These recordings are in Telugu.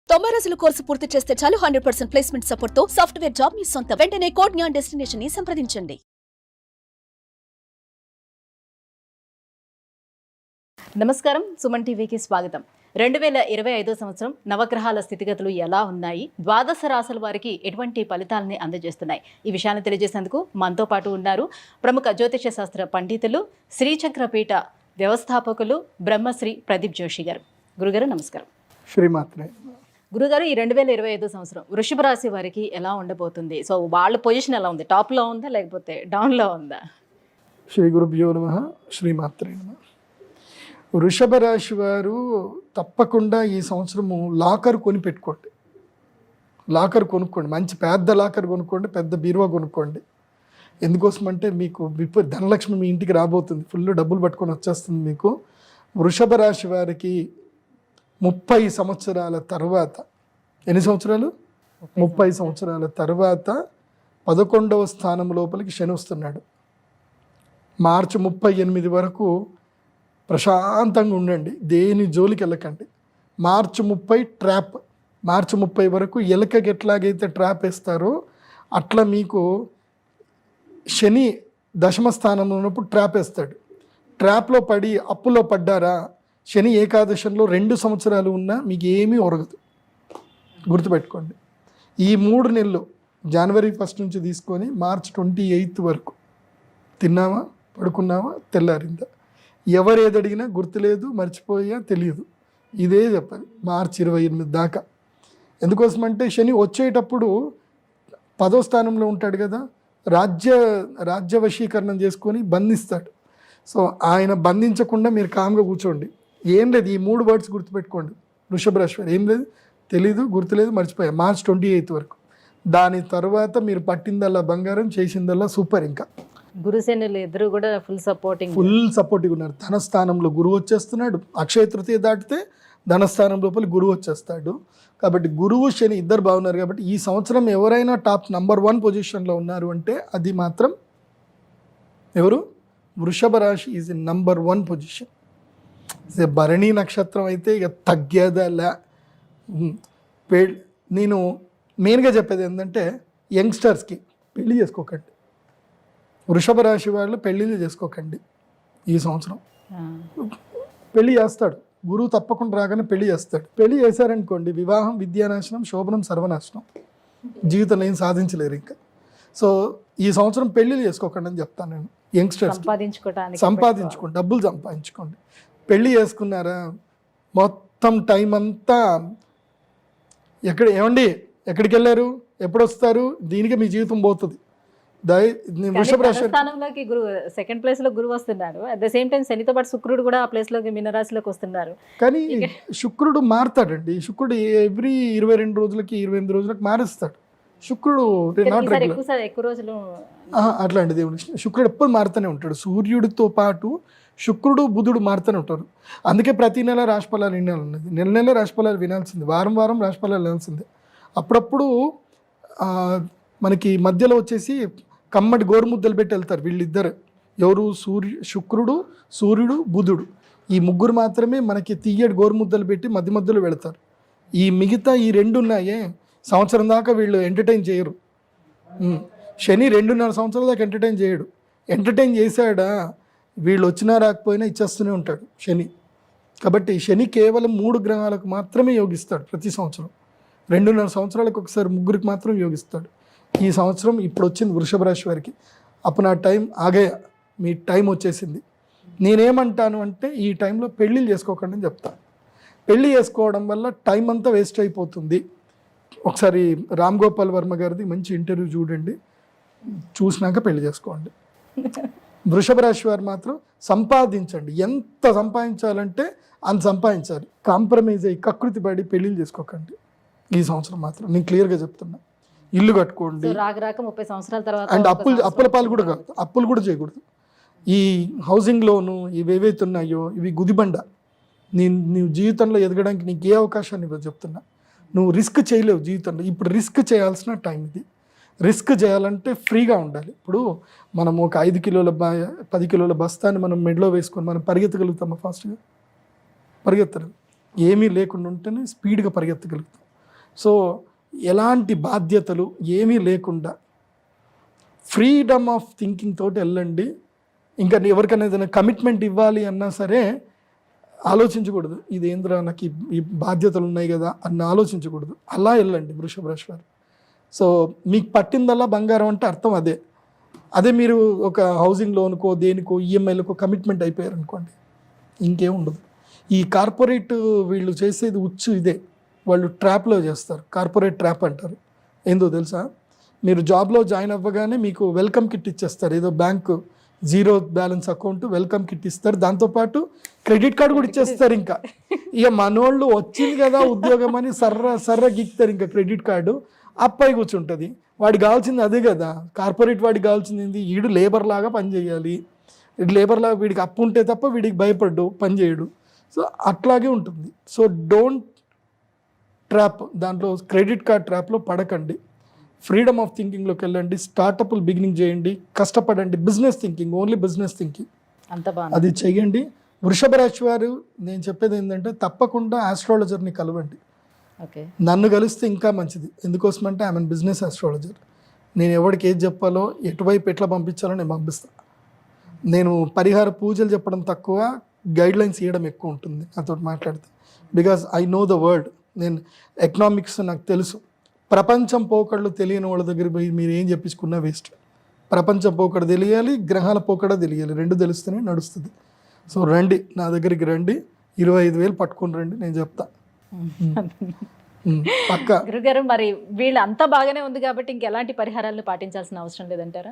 90 రోజుల కోర్సు పూర్తి చేస్తే చాలు 100% ప్లేస్మెంట్ సపోర్ట్ తో సాఫ్ట్వేర్ జాబ్ మీ సొంత. వెంటనే కోడ్ జ్ఞాన్ డెస్టినేషన్ ని సంప్రదించండి. నమస్కారం, సుమన్ టీవీకి స్వాగతం. 2025 సంవత్సరం నవగ్రహాల స్థితిగతులు ఎలా ఉన్నాయి, ద్వాదశ రాశుల వారికి ఎటువంటి ఫలితాలని అందజేస్తున్నాయి, ఈ విషయాన్ని తెలియజేసేందుకు మనతో పాటు ఉన్నారు ప్రముఖ జ్యోతిష శాస్త్ర పండితులు, శ్రీచక్రపీఠ వ్యవస్థాపకులు బ్రహ్మశ్రీ ప్రదీప్ జోషి గారు. గురుగారు నమస్కారం. శ్రీమాత్రే. గురుగారు, ఈ 2025 సంవత్సరం వృషభ రాశి వారికి ఎలా ఉండబోతుంది? సో వాళ్ళ పొజిషన్ ఎలా ఉంది? టాప్లో ఉందా లేకపోతే డౌన్లో ఉందా? శ్రీ గురుభ్యో నమః. శ్రీమాత్రే నమః. వృషభ రాశి వారు తప్పకుండా ఈ సంవత్సరము లాకర్ కొని పెట్టుకోండి. లాకర్ కొనుక్కోండి, మంచి పెద్ద లాకర్ కొనుక్కోండి, పెద్ద బీరువా కొనుక్కోండి. ఎందుకోసం అంటే మీకు ధనలక్ష్మి మీ ఇంటికి రాబోతుంది, ఫుల్ డబ్బులు పట్టుకొని వచ్చేస్తుంది మీకు. వృషభ రాశి వారికి 30 సంవత్సరాల తర్వాత, ఎన్ని సంవత్సరాలు? 30 సంవత్సరాల తర్వాత 11వ స్థానం లోపలికి శని వస్తున్నాడు. మార్చి 38 వరకు ప్రశాంతంగా ఉండండి, దేని జోలికి వెళ్ళకండి. మార్చి 30 ట్రాప్. మార్చి 30 వరకు ఎలకకి ఎట్లాగైతే ట్రాప్ వేస్తారో అట్లా మీకు శని దశమ స్థానంలో ఉన్నప్పుడు ట్రాప్ వేస్తాడు. ట్రాప్లో పడి అప్పులో పడ్డారా, శని ఏకాదశంలో 2 సంవత్సరాలు ఉన్నా మీకు ఏమీ ఒరగదు, గుర్తుపెట్టుకోండి. ఈ 3 నెలలు జనవరి 1 నుంచి తీసుకొని మార్చ్ 28 వరకు తిన్నావా, పడుకున్నావా, తెల్లారిందా, ఎవరు ఏది అడిగినా గుర్తులేదు, మర్చిపోయా, తెలియదు, ఇదే చెప్పాలి మార్చి 28 దాకా. ఎందుకోసమంటే శని వచ్చేటప్పుడు 10వ స్థానంలో ఉంటాడు కదా, రాజ్య వశీకరణం చేసుకొని బంధిస్తాడు. సో ఆయన బంధించకుండా మీరు కామ్గా కూర్చోండి. ఏం లేదు, ఈ 3 వర్డ్స్ గుర్తుపెట్టుకోండి. వృషభ రాశి వారు ఏం లేదు, తెలీదు, గుర్తులేదు, మర్చిపోయా, మార్చ్ 28 వరకు. దాని తర్వాత మీరు పట్టిందల్లా బంగారం, చేసిందల్లా సూపర్. ఇంకా గురుసేనులు ఇద్దరు కూడా ఫుల్ సపోర్టివ్ ఉన్నారు. ధనస్థానంలో గురువు వచ్చేస్తున్నాడు. అక్షయ తృతీయ దాటితే ధనస్థానం లోపల గురువు వచ్చేస్తాడు. కాబట్టి గురువు శని ఇద్దరు బాగున్నారు. కాబట్టి ఈ సంవత్సరం ఎవరైనా టాప్ నంబర్ 1 పొజిషన్లో ఉన్నారు అంటే అది మాత్రం ఎవరు? వృషభ రాశి is in number 1 position. Bharani నక్షత్రం అయితే ఇక తగ్గేదలా. నేను మెయిన్గా చెప్పేది ఏంటంటే యంగ్స్టర్స్కి పెళ్లి చేసుకోకండి. వృషభ రాశి వాళ్ళు పెళ్ళిళ్ళు చేసుకోకండి. ఈ సంవత్సరం పెళ్లి చేస్తాడు గురువు, తప్పకుండా రాగానే పెళ్లి చేస్తాడు. పెళ్లి చేశారనుకోండి, వివాహం విద్యానాశనం, శోభనం సర్వనాశనం, జీవితంలో ఏం సాధించలేరు ఇంకా. సో ఈ సంవత్సరం పెళ్ళిళ్ళు చేసుకోకండి అని చెప్తాను నేను యంగ్స్టర్స్. సంపాదించుకోండి, డబ్బులు సంపాదించుకోండి. పెళ్ళి చేసుకున్నారా, మొత్తం టైం అంతా ఎక్కడికి వెళ్ళారు, ఎప్పుడు వస్తారు, దీనికి మీ జీవితం పోతుంది. వృషభ రాశి స్థానంలోకి గురువు సెకండ్ ప్లేస్ లో గురువు వస్తున్నాడు. అట్ ద సేమ్ టైం శనితో పాటు శుక్రుడు కూడా ఆ ప్లేస్ లోకి మీనరాశిలోకి వస్తున్నారు. కానీ శుక్రుడు మారుతాడండి. శుక్రుడు ఎవ్రీ 22 రోజులకి 28 రోజులకి మారుస్తాడు. శుక్రుడు ఎక్కువ రోజులు అట్లాంటిది. శుక్రుడు ఎప్పుడు మారుతూనే ఉంటాడు. సూర్యుడితో పాటు శుక్రుడు బుధుడు మారుతూనే ఉంటారు. అందుకే ప్రతి నెల రాశిఫలాలు వినాలన్నది. నెల రాశిఫలాలు వినాల్సింది, వారం రాశిఫలాలు వినాల్సిందే. అప్పుడప్పుడు మనకి మధ్యలో వచ్చేసి కమ్మటి గోరుముద్దలు పెట్టి వెళ్తారు వీళ్ళిద్దరు. ఎవరు? శుక్రుడు, సూర్యుడు, బుధుడు. ఈ 3 మాత్రమే మనకి తీయటి గోరుముద్దలు పెట్టి మధ్యలో వెళతారు. ఈ మిగతా ఈ 2 ఉన్నాయే, సంవత్సరం దాకా వీళ్ళు ఎంటర్టైన్ చేయరు. శని 2.5 సంవత్సరాల దాకా ఎంటర్టైన్ చేయడు. ఎంటర్టైన్ చేశాడా, వీళ్ళు వచ్చినా రాకపోయినా ఇచ్చేస్తూనే ఉంటాడు శని. కాబట్టి శని కేవలం 3 గ్రహాలకు మాత్రమే యోగిస్తాడు ప్రతి సంవత్సరం. 2.5 సంవత్సరాలకు ఒకసారి 3కి మాత్రం యోగిస్తాడు. ఈ సంవత్సరం ఇప్పుడు వచ్చింది వృషభ రాశి వారికి. అప్పుడు టైం ఆగయా, మీ టైం వచ్చేసింది. నేనేమంటాను అంటే ఈ టైంలో పెళ్ళిళ్ళు చేసుకోకండి అని చెప్తాను. పెళ్ళి చేసుకోవడం వల్ల టైం అంతా వేస్ట్ అయిపోతుంది. ఒకసారి రామ్ గోపాల్ వర్మ గారిది మంచి ఇంటర్వ్యూ చూడండి, చూసినాక పెళ్లి చేసుకోండి. వృషభ రాశి వారు మాత్రం సంపాదించండి. ఎంత సంపాదించాలంటే అంత సంపాదించాలి. కాంప్రమైజ్ అయ్యి కకృతి పడి పెళ్ళిళ్ళు చేసుకోకండి ఈ సంవత్సరం మాత్రం. నేను క్లియర్గా చెప్తున్నా. ఇల్లు కట్టుకోండి. 30 సంవత్సరాల తర్వాత అండ్ అప్పుల పాలు కూడా కాదు, అప్పులు కూడా చేయకూడదు. ఈ హౌసింగ్ లోను ఇవి ఏవైతే ఉన్నాయో ఇవి గుదిబండ. నీవు జీవితంలో ఎదగడానికి నీకు ఏ అవకాశాన్ని ఇవ్వదు చెప్తున్నా. నువ్వు రిస్క్ చేయలేవు జీవితంలో. ఇప్పుడు రిస్క్ చేయాల్సిన టైం ఇది. రిస్క్ చేయాలంటే ఫ్రీగా ఉండాలి. ఇప్పుడు మనం ఒక 5 కిలోల 10 కిలోల బస్తాన్ని మనం మెడలో వేసుకొని మనం పరిగెత్తగలుగుతామా? ఫాస్ట్గా పరిగెత్తలేము. ఏమీ లేకుండా ఉంటేనే స్పీడ్గా పరిగెత్తగలుగుతాం. సో ఎలాంటి బాధ్యతలు ఏమీ లేకుండా ఫ్రీడమ్ ఆఫ్ థింకింగ్ తోటి వెళ్ళండి. ఇంకా ఎవరికైనా ఏదైనా కమిట్మెంట్ ఇవ్వాలి అన్నా సరే ఆలోచించకూడదు, ఇదేంద్రా నాకు ఈ బాధ్యతలు ఉన్నాయి కదా అని ఆలోచించకూడదు. అలా వెళ్ళండి వృషభ రాశి వారు. సో మీకు పట్టిందల్లా బంగారం అంటే అర్థం అదే మీరు ఒక హౌసింగ్ లోన్కో దేనికో ఈఎంఐలకో కమిట్మెంట్ అయిపోయారు అనుకోండి, ఇంకేం ఉండదు. ఈ కార్పొరేట్ వీళ్ళు చేసేది ఇదే, వాళ్ళు ట్రాప్లో చేస్తారు. కార్పొరేట్ ట్రాప్ అంటారు. ఏందో తెలుసా, మీరు జాబ్లో జాయిన్ అవ్వగానే మీకు వెల్కమ్ కిట్ ఇచ్చేస్తారు. ఏదో bank zero balance account welcome kit ఇస్తారు, దాంతోపాటు క్రెడిట్ కార్డు కూడా ఇచ్చేస్తారు. ఇంకా ఇక మనోళ్ళు వచ్చింది కదా ఉద్యోగం అని సర్ర గిక్తారు ఇంకా క్రెడిట్ కార్డు. అప్పై కూర్చుంటుంది. వాడికి కావాల్సింది అదే కదా, కార్పొరేట్ వాడికి కావాల్సింది ఏంది, వీడు లేబర్ లాగా పని చేయాలి. లేబర్ లాగా వీడికి అప్పు ఉంటే తప్ప వీడికి భయపడ్డు పని చేయడు. సో అట్లాగే ఉంటుంది. సో డోంట్ ట్రాప్, దాంట్లో క్రెడిట్ కార్డ్ ట్రాప్లో పడకండి. ఫ్రీడమ్ ఆఫ్ థింకింగ్లోకి వెళ్ళండి. స్టార్టప్లు బిగినింగ్ చేయండి, కష్టపడండి. Business thinking, only business thinking అంత బాగా అది చెయ్యండి. వృషభ రాశి వారు నేను చెప్పేది ఏంటంటే తప్పకుండా ఆస్ట్రాలజర్ని కలవండి. ఓకే, నన్ను కలిస్తే ఇంకా మంచిది. ఎందుకోసమంటే ఐఎమ్ బిజినెస్ ఆస్ట్రాలజర్. నేను ఎవరికి ఏది చెప్పాలో ఎటువైపు ఎట్లా పంపించాలో నేను పంపిస్తాను. నేను పరిహార పూజలు చెప్పడం తక్కువ, గైడ్ లైన్స్ ఇవ్వడం ఎక్కువ ఉంటుంది నాతో మాట్లాడితే. Because I know the world. నేను ఎకనామిక్స్ నాకు తెలుసు. ప్రపంచం పోకడలు తెలియని వాళ్ళ దగ్గర పోయి మీరు ఏం చెప్పించుకున్నా వేస్ట్. ప్రపంచం పోకడ తెలియాలి, గ్రహాల పోకడ తెలియాలి, రెండు తెలిస్తేనే నడుస్తుంది. సో రండి, నా దగ్గరికి రండి, 25,000 పట్టుకొని రండి, నేను చెప్తా పక్క. గురుగారు, మరి వీళ్ళు అంతా బాగానే ఉంది కాబట్టి ఇంకెలాంటి పరిహారాలను పాటించాల్సిన అవసరం లేదంటారా?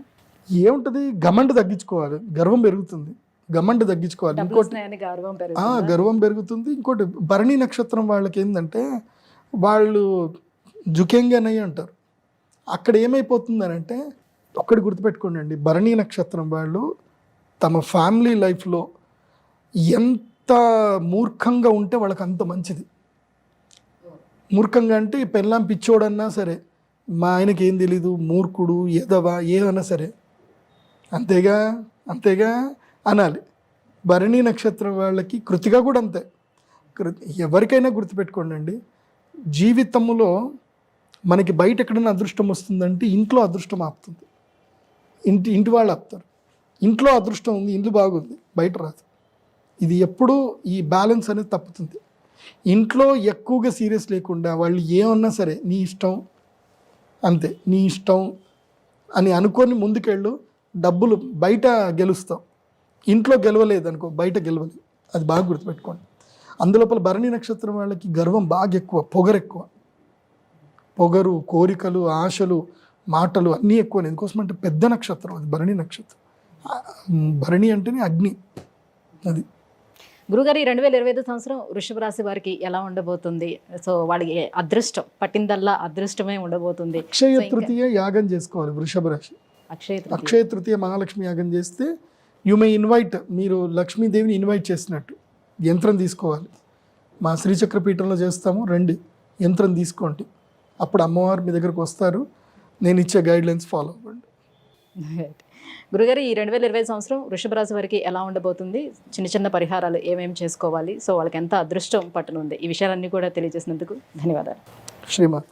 ఏముంటుంది, గమండి తగ్గించుకోవాలి, గర్వం పెరుగుతుంది. గమండి తగ్గించుకోవాలి. ఇంకోటి గర్వం పెరుగుతుంది. ఇంకోటి భరణి నక్షత్రం వాళ్ళకి ఏంటంటే వాళ్ళు జుకెంగనయ్య అంటారు. అక్కడ ఏమైపోతుందని అంటే ఒక్కటి గుర్తుపెట్టుకోండి అండి, భరణి నక్షత్రం వాళ్ళు తమ ఫ్యామిలీ లైఫ్లో ఎంత మూర్ఖంగా ఉంటే వాళ్ళకి అంత మంచిది. మూర్ఖంగా అంటే పెళ్ళాం పిచ్చోడన్నా సరే, మా ఆయనకి ఏం తెలీదు, మూర్ఖుడు, ఎదవా, ఏమన్నా సరే అంతేగా అనాలి. భరణి నక్షత్రం వాళ్ళకి కృతిగా కూడా అంతే. ఎవరికైనా గుర్తుపెట్టుకోండి అండి, జీవితంలో మనకి బయట ఎక్కడైనా అదృష్టం వస్తుందంటే ఇంట్లో అదృష్టం ఆపుతుంది. ఇంటి వాళ్ళు ఆపుతారు. ఇంట్లో అదృష్టం ఉంది, ఇల్లు బాగుంది, బయట రాదు. ఇది ఎప్పుడూ ఈ బ్యాలెన్స్ అనేది తప్పుతుంది. ఇంట్లో ఎక్కువగా సీరియస్ లేకుండా వాళ్ళు ఏమన్నా సరే నీ ఇష్టం, అంతే నీ ఇష్టం అని అనుకొని ముందుకెళ్ళు. డబ్బులు బయట గెలుస్తావు, ఇంట్లో గెలవలేదు అనుకో, బయట గెలవలేదు. అది బాగా గుర్తుపెట్టుకోండి. అందులోపల భరణి నక్షత్రం వాళ్ళకి గర్వం బాగా ఎక్కువ, పొగరు, కోరికలు, ఆశలు, మాటలు అన్నీ ఎక్కువ. ఎందుకోసమంటే పెద్ద నక్షత్రం అది భరణి నక్షత్రం. భరణి అంటేనే అగ్ని. అది గురుగారు, ఈ 2025 సంవత్సరం వృషభ రాశి వారికి ఎలా ఉండబోతుంది? సో వాళ్ళకి అదృష్టం పట్టిందల్లా అదృష్టమే ఉండబోతుంది. అక్షయ తృతీయ యాగం చేసుకోవాలి వృషభ రాశి. అక్షయ తృతీయ మహాలక్ష్మి యాగం చేస్తే యు మే ఇన్వైట్, మీరు లక్ష్మీదేవిని ఇన్వైట్ చేసినట్టు. యంత్రం తీసుకోవాలి, మా శ్రీచక్రపీఠంలో చేస్తాము, రండి యంత్రం తీసుకోండి. అప్పుడు అమ్మవారు మీ దగ్గరకు వస్తారు. నేను ఇచ్చే గైడ్ లైన్స్ ఫాలో అవ్వండి. గురుగారు, ఈ 2025 సంవత్సరం వృషభ రాశి వారికి ఎలా ఉండబోతుంది? చిన్న పరిహారాలు ఏమేమి చేసుకోవాలి? సో వాళ్ళకి ఎంత అదృష్టం పట్టనుంది? ఈ విషయాలన్నీ కూడా తెలియజేసినందుకు ధన్యవాదాలు. శ్రీమాత.